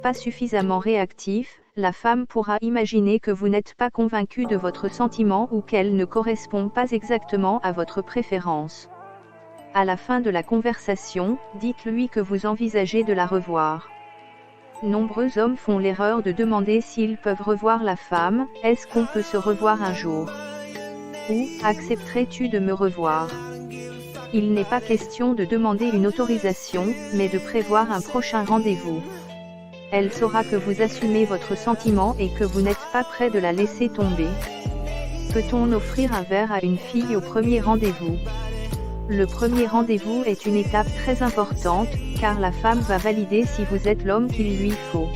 pas suffisamment réactif, la femme pourra imaginer que vous n'êtes pas convaincu de votre sentiment ou qu'elle ne correspond pas exactement à votre préférence. À la fin de la conversation, dites-lui que vous envisagez de la revoir. Nombreux hommes font l'erreur de demander s'ils peuvent revoir la femme, est-ce qu'on peut se revoir un jour? Ou, accepterais-tu de me revoir? Il n'est pas question de demander une autorisation, mais de prévoir un prochain rendez-vous. Elle saura que vous assumez votre sentiment et que vous n'êtes pas prêt de la laisser tomber. Peut-on offrir un verre à une fille au premier rendez-vous? Le premier rendez-vous est une étape très importante, car la femme va valider si vous êtes l'homme qu'il lui faut.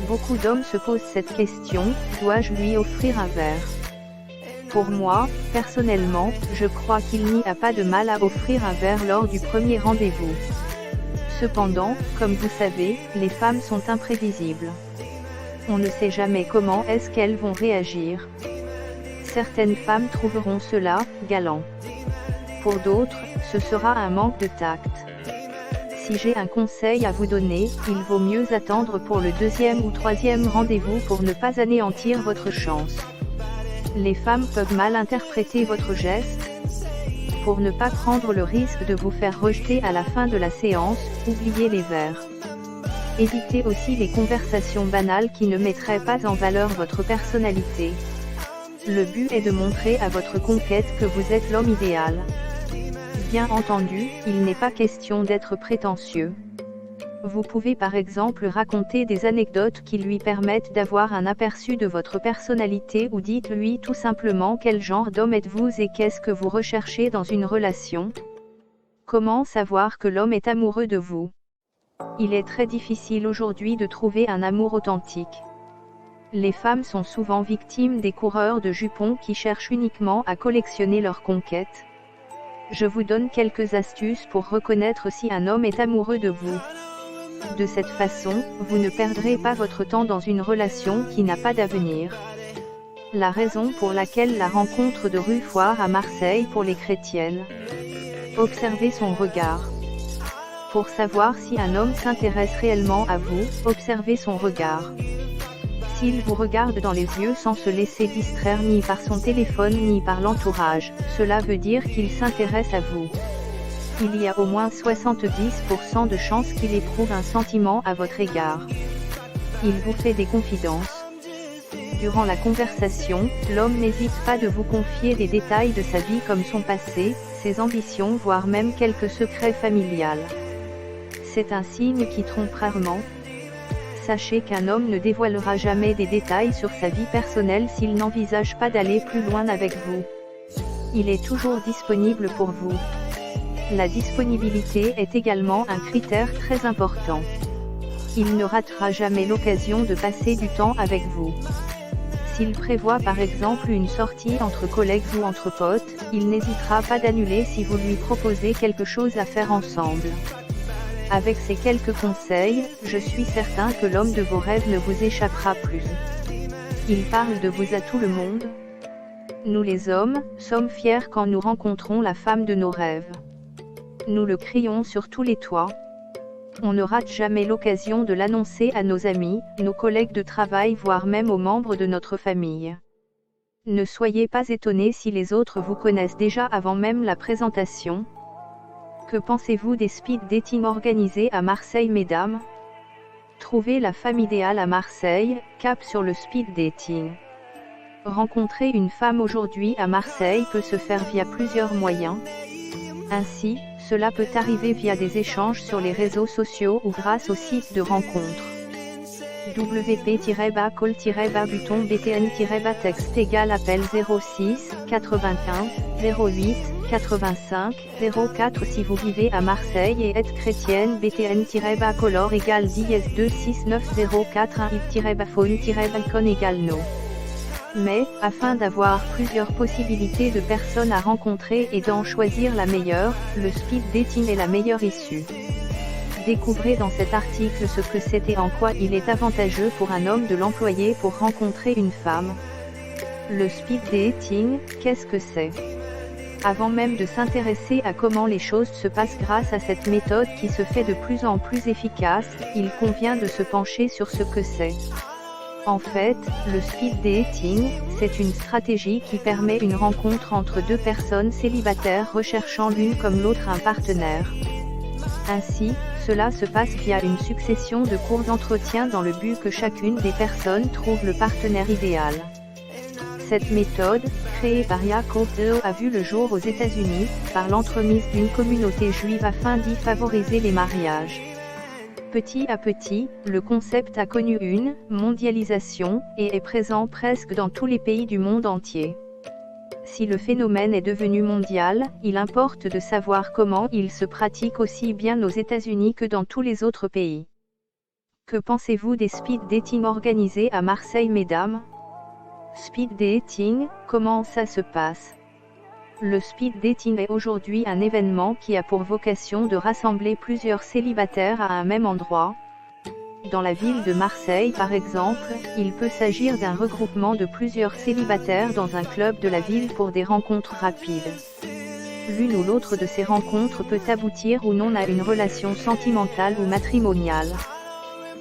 Beaucoup d'hommes se posent cette question, dois-je lui offrir un verre? Pour moi, personnellement, je crois qu'il n'y a pas de mal à offrir un verre lors du premier rendez-vous. Cependant, comme vous savez, les femmes sont imprévisibles. On ne sait jamais comment est-ce qu'elles vont réagir. Certaines femmes trouveront cela galant. Pour d'autres, ce sera un manque de tact. Si j'ai un conseil à vous donner, il vaut mieux attendre pour le deuxième ou troisième rendez-vous pour ne pas anéantir votre chance. Les femmes peuvent mal interpréter votre geste. Pour ne pas prendre le risque de vous faire rejeter à la fin de la séance, oubliez les verres. Évitez aussi les conversations banales qui ne mettraient pas en valeur votre personnalité. Le but est de montrer à votre conquête que vous êtes l'homme idéal. Bien entendu, il n'est pas question d'être prétentieux. Vous pouvez par exemple raconter des anecdotes qui lui permettent d'avoir un aperçu de votre personnalité ou dites-lui tout simplement quel genre d'homme êtes-vous et qu'est-ce que vous recherchez dans une relation. Comment savoir que l'homme est amoureux de vous? Il est très difficile aujourd'hui de trouver un amour authentique. Les femmes sont souvent victimes des coureurs de jupons qui cherchent uniquement à collectionner leurs conquêtes. Je vous donne quelques astuces pour reconnaître si un homme est amoureux de vous. De cette façon, vous ne perdrez pas votre temps dans une relation qui n'a pas d'avenir. La raison pour laquelle la rencontre de rue Foire à Marseille pour les chrétiennes. Observez son regard. Pour savoir si un homme s'intéresse réellement à vous, observez son regard. S'il vous regarde dans les yeux sans se laisser distraire ni par son téléphone ni par l'entourage, cela veut dire qu'il s'intéresse à vous. Il y a au moins 70% de chances qu'il éprouve un sentiment à votre égard. Il vous fait des confidences. Durant la conversation, l'homme n'hésite pas de vous confier des détails de sa vie comme son passé, ses ambitions voire même quelques secrets familiales. C'est un signe qui trompe rarement. Sachez qu'un homme ne dévoilera jamais des détails sur sa vie personnelle s'il n'envisage pas d'aller plus loin avec vous. Il est toujours disponible pour vous. La disponibilité est également un critère très important. Il ne ratera jamais l'occasion de passer du temps avec vous. S'il prévoit par exemple une sortie entre collègues ou entre potes, il n'hésitera pas d'annuler si vous lui proposez quelque chose à faire ensemble. Avec ces quelques conseils, je suis certain que l'homme de vos rêves ne vous échappera plus. Il parle de vous à tout le monde. Nous les hommes, sommes fiers quand nous rencontrons la femme de nos rêves. Nous le crions sur tous les toits. On ne rate jamais l'occasion de l'annoncer à nos amis, nos collègues de travail voire même aux membres de notre famille. Ne soyez pas étonnés si les autres vous connaissent déjà avant même la présentation. Que pensez-vous des speed dating organisés à Marseille mesdames? Trouvez la femme idéale à Marseille, cap sur le speed dating. Rencontrer une femme aujourd'hui à Marseille peut se faire via plusieurs moyens. Ainsi, cela peut arriver via des échanges sur les réseaux sociaux ou grâce aux sites de rencontres. wp-call-buton btn-texte égale appel 06 95 08 85 04 si vous vivez à Marseille et êtes chrétienne btn-color égale 10 26904 phone égale no. Mais, afin d'avoir plusieurs possibilités de personnes à rencontrer et d'en choisir la meilleure, le speed dating est la meilleure issue. Découvrez dans cet article ce que c'est et en quoi il est avantageux pour un homme de l'employer pour rencontrer une femme. Le speed dating, qu'est-ce que c'est? Avant même de s'intéresser à comment les choses se passent grâce à cette méthode qui se fait de plus en plus efficace, il convient de se pencher sur ce que c'est. En fait, le speed dating, c'est une stratégie qui permet une rencontre entre deux personnes célibataires recherchant l'une comme l'autre un partenaire. Ainsi, cela se passe via une succession de courts entretiens dans le but que chacune des personnes trouve le partenaire idéal. Cette méthode, créée par Yaakov Eo, a vu le jour aux États-Unis, par l'entremise d'une communauté juive afin d'y favoriser les mariages. Petit à petit, le concept a connu une mondialisation, et est présent presque dans tous les pays du monde entier. Si le phénomène est devenu mondial, il importe de savoir comment il se pratique aussi bien aux États-Unis que dans tous les autres pays. Que pensez-vous des speed dating organisés à Marseille, mesdames ? Speed dating, comment ça se passe ? Le speed dating est aujourd'hui un événement qui a pour vocation de rassembler plusieurs célibataires à un même endroit. Dans la ville de Marseille par exemple, il peut s'agir d'un regroupement de plusieurs célibataires dans un club de la ville pour des rencontres rapides. L'une ou l'autre de ces rencontres peut aboutir ou non à une relation sentimentale ou matrimoniale.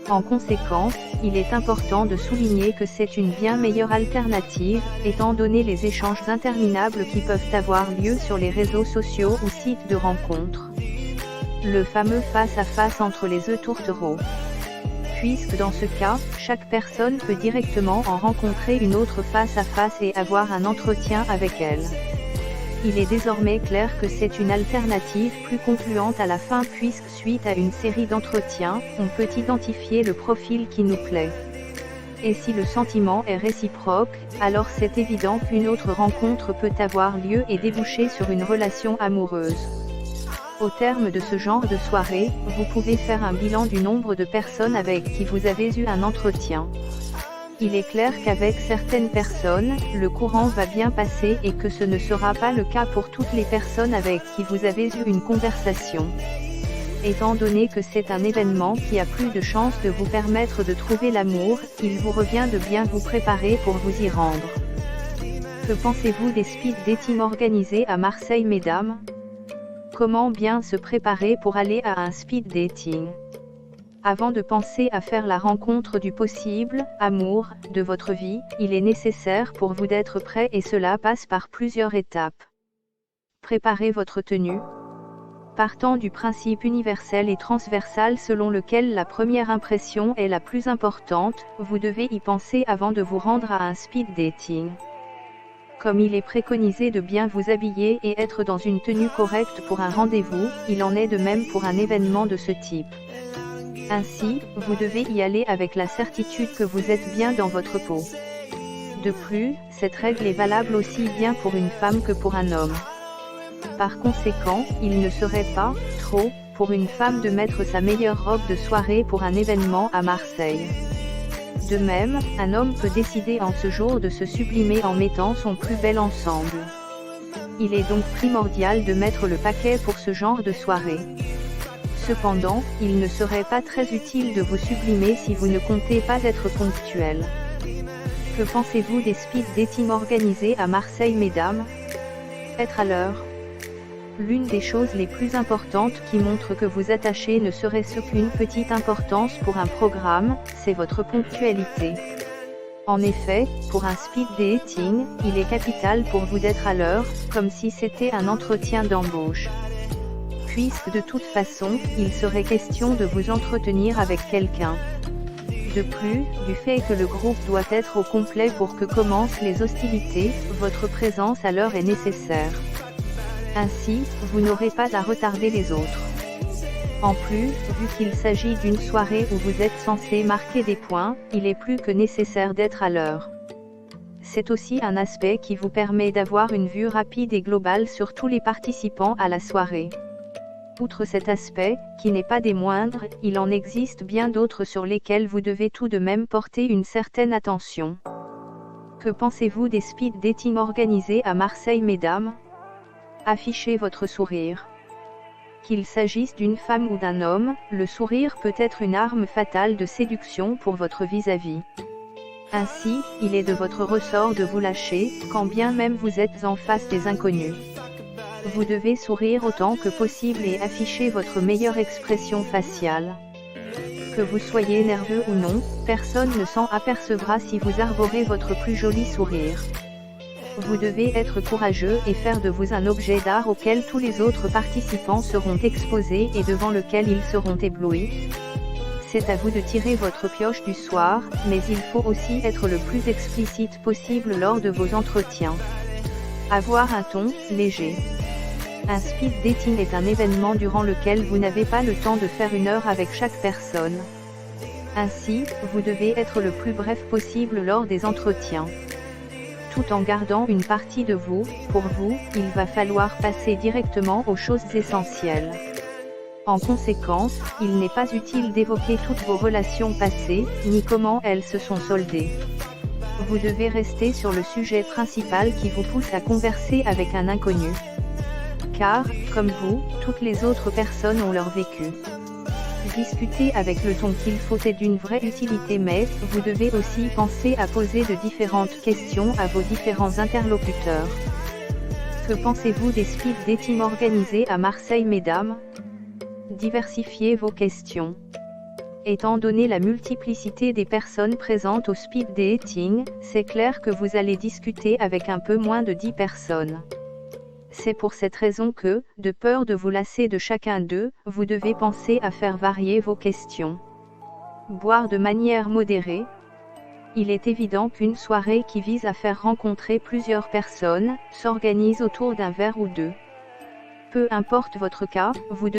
En conséquence, il est important de souligner que c'est une bien meilleure alternative, étant donné les échanges interminables qui peuvent avoir lieu sur les réseaux sociaux ou sites de rencontres. Le fameux face-à-face entre les deux tourtereaux. Puisque dans ce cas, chaque personne peut directement en rencontrer une autre face-à-face et avoir un entretien avec elle. Il est désormais clair que c'est une alternative plus concluante à la fin puisque suite à une série d'entretiens, on peut identifier le profil qui nous plaît. Et si le sentiment est réciproque, alors c'est évident qu'une autre rencontre peut avoir lieu et déboucher sur une relation amoureuse. Au terme de ce genre de soirée, vous pouvez faire un bilan du nombre de personnes avec qui vous avez eu un entretien. Il est clair qu'avec certaines personnes, le courant va bien passer et que ce ne sera pas le cas pour toutes les personnes avec qui vous avez eu une conversation. Étant donné que c'est un événement qui a plus de chances de vous permettre de trouver l'amour, il vous revient de bien vous préparer pour vous y rendre. Que pensez-vous des speed dating organisés à Marseille, mesdames ? Comment bien se préparer pour aller à un speed dating ? Avant de penser à faire la rencontre du possible amour de votre vie, il est nécessaire pour vous d'être prêt et cela passe par plusieurs étapes. Préparez votre tenue. Partant du principe universel et transversal selon lequel la première impression est la plus importante, vous devez y penser avant de vous rendre à un speed dating. Comme il est préconisé de bien vous habiller et être dans une tenue correcte pour un rendez-vous, il en est de même pour un événement de ce type. Ainsi, vous devez y aller avec la certitude que vous êtes bien dans votre peau. De plus, cette règle est valable aussi bien pour une femme que pour un homme. Par conséquent, il ne serait pas trop pour une femme de mettre sa meilleure robe de soirée pour un événement à Marseille. De même, un homme peut décider en ce jour de se sublimer en mettant son plus bel ensemble. Il est donc primordial de mettre le paquet pour ce genre de soirée. Cependant, il ne serait pas très utile de vous sublimer si vous ne comptez pas être ponctuel. Que pensez-vous des speed dating organisés à Marseille, mesdames ? Être à l'heure. L'une des choses les plus importantes qui montre que vous attachez ne serait-ce qu'une petite importance pour un programme, c'est votre ponctualité. En effet, pour un speed dating, il est capital pour vous d'être à l'heure, comme si c'était un entretien d'embauche. Puisque de toute façon, il serait question de vous entretenir avec quelqu'un. De plus, du fait que le groupe doit être au complet pour que commencent les hostilités, votre présence à l'heure est nécessaire. Ainsi, vous n'aurez pas à retarder les autres. En plus, vu qu'il s'agit d'une soirée où vous êtes censé marquer des points, il est plus que nécessaire d'être à l'heure. C'est aussi un aspect qui vous permet d'avoir une vue rapide et globale sur tous les participants à la soirée. Outre cet aspect, qui n'est pas des moindres, il en existe bien d'autres sur lesquels vous devez tout de même porter une certaine attention. Que pensez-vous des speed dating organisés à Marseille, mesdames ? Affichez votre sourire. Qu'il s'agisse d'une femme ou d'un homme, le sourire peut être une arme fatale de séduction pour votre vis-à-vis. Ainsi, il est de votre ressort de vous lâcher, quand bien même vous êtes en face des inconnus. Vous devez sourire autant que possible et afficher votre meilleure expression faciale. Que vous soyez nerveux ou non, personne ne s'en apercevra si vous arborez votre plus joli sourire. Vous devez être courageux et faire de vous un objet d'art auquel tous les autres participants seront exposés et devant lequel ils seront éblouis. C'est à vous de tirer votre pioche du soir, mais il faut aussi être le plus explicite possible lors de vos entretiens. Avoir un ton léger. Un speed dating est un événement durant lequel vous n'avez pas le temps de faire 1 heure avec chaque personne. Ainsi, vous devez être le plus bref possible lors des entretiens. Tout en gardant une partie de vous, pour vous, il va falloir passer directement aux choses essentielles. En conséquence, il n'est pas utile d'évoquer toutes vos relations passées, ni comment elles se sont soldées. Vous devez rester sur le sujet principal qui vous pousse à converser avec un inconnu. Car, comme vous, toutes les autres personnes ont leur vécu. Discuter avec le ton qu'il faut est d'une vraie utilité, mais vous devez aussi penser à poser de différentes questions à vos différents interlocuteurs. Que pensez-vous des speed dating organisés à Marseille, mesdames? Diversifiez vos questions. Étant donné la multiplicité des personnes présentes au speed dating, c'est clair que vous allez discuter avec un peu moins de 10 personnes. C'est pour cette raison que, de peur de vous lasser de chacun d'eux, vous devez penser à faire varier vos questions. Boire de manière modérée. Il est évident qu'une soirée qui vise à faire rencontrer plusieurs personnes, s'organise autour d'un verre ou deux. Peu importe votre cas, vous devez